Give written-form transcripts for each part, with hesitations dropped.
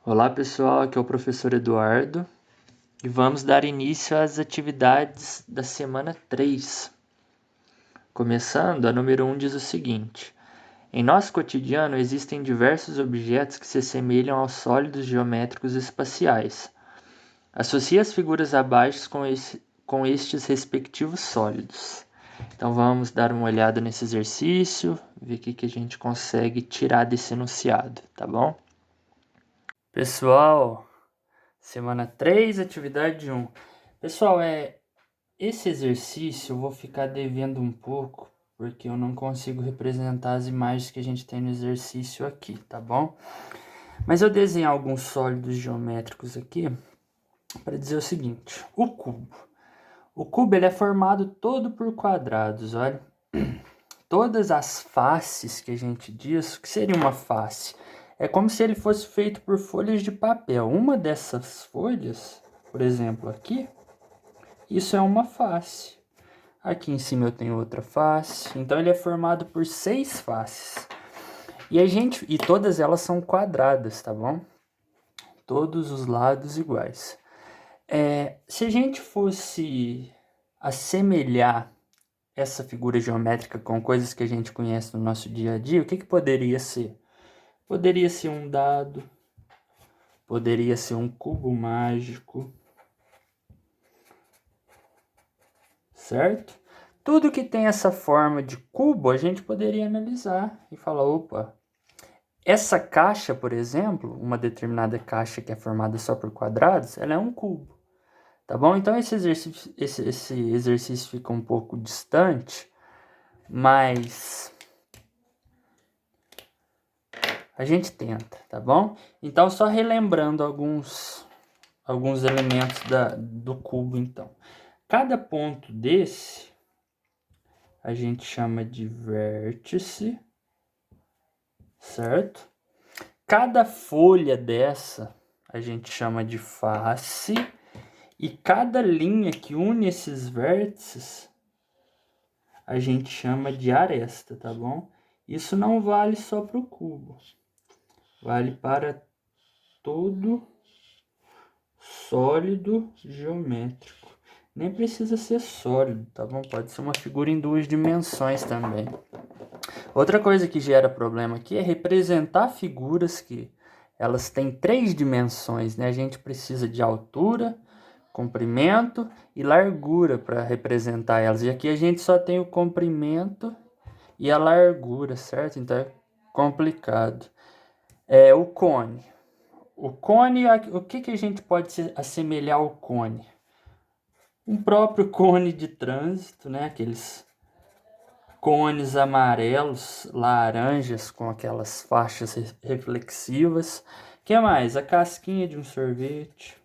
Olá pessoal, aqui é o professor Eduardo e vamos dar início às atividades da semana 3. Começando, a número 1 diz o seguinte: em nosso cotidiano existem diversos objetos que se assemelham aos sólidos geométricos espaciais. Associe as figuras abaixo com estes respectivos sólidos. Então vamos dar uma olhada nesse exercício, ver o que a gente consegue tirar desse enunciado, tá bom? Pessoal, semana 3, atividade 1. Pessoal, esse exercício eu vou ficar devendo um pouco, porque eu não consigo representar as imagens que a gente tem no exercício aqui, tá bom? Mas eu desenho alguns sólidos geométricos aqui para dizer o seguinte: o cubo. O cubo ele é formado todo por quadrados, olha. Todas as faces que a gente diz, o que seria uma face? É como se ele fosse feito por folhas de papel. Uma dessas folhas, por exemplo, aqui, isso é uma face. Aqui em cima eu tenho outra face. Então ele é formado por 6 faces. E todas elas são quadradas, tá bom? Todos os lados iguais. Se a gente fosse assemelhar essa figura geométrica com coisas que a gente conhece no nosso dia a dia, o que poderia ser? Poderia ser um dado, poderia ser um cubo mágico, certo? Tudo que tem essa forma de cubo, a gente poderia analisar e falar, opa, essa caixa, por exemplo, uma determinada caixa que é formada só por quadrados, ela é um cubo, tá bom? Então esse exercício fica um pouco distante, mas a gente tenta, tá bom? Então só relembrando alguns elementos do cubo, então. Cada ponto desse a gente chama de vértice, certo? Cada folha dessa a gente chama de face, e cada linha que une esses vértices a gente chama de aresta, tá bom? Isso não vale só para o cubo, vale para todo sólido geométrico. Nem precisa ser sólido, tá bom? Pode ser uma figura em 2 dimensões também. Outra coisa que gera problema aqui é representar figuras que elas têm 3 dimensões, né? A gente precisa de altura, comprimento e largura para representar elas. E aqui a gente só tem o comprimento e a largura, certo? Então é complicado. O cone. O cone, o que a gente pode assemelhar ao cone? Um próprio cone de trânsito, né? Aqueles cones amarelos, laranjas com aquelas faixas reflexivas. O que mais? A casquinha de um sorvete,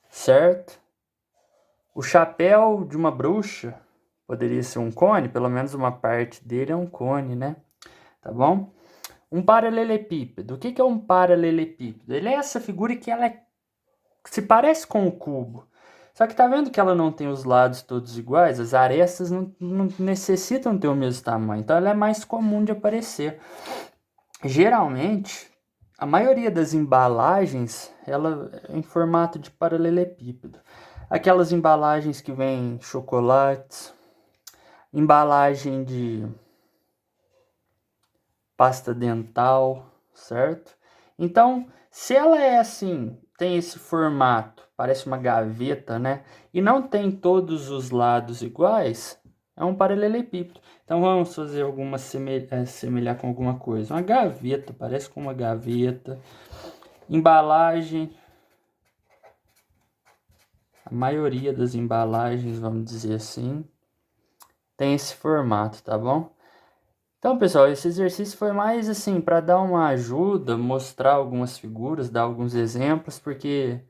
certo? O chapéu de uma bruxa poderia ser um cone, pelo menos uma parte dele é um cone, né? Tá bom? Um paralelepípedo. O que é um paralelepípedo? Ele é essa figura que ela se parece com o cubo. Só que tá vendo que ela não tem os lados todos iguais? As arestas não necessitam ter o mesmo tamanho. Então ela é mais comum de aparecer. Geralmente, a maioria das embalagens ela é em formato de paralelepípedo. Aquelas embalagens que vêm chocolates, embalagem de pasta dental, certo? Então, se ela é assim, tem esse formato, parece uma gaveta, né? E não tem todos os lados iguais, é um paralelepípedo. Então vamos fazer alguma semelhar com alguma coisa. Uma gaveta, parece com uma gaveta. Embalagem. A maioria das embalagens, vamos dizer assim, tem esse formato, tá bom? Então, pessoal, esse exercício foi mais assim para dar uma ajuda, mostrar algumas figuras, dar alguns exemplos, porque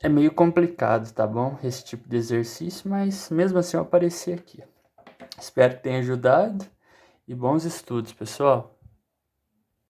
é meio complicado, tá bom? Esse tipo de exercício, mas mesmo assim eu apareci aqui. Espero que tenha ajudado e bons estudos, pessoal!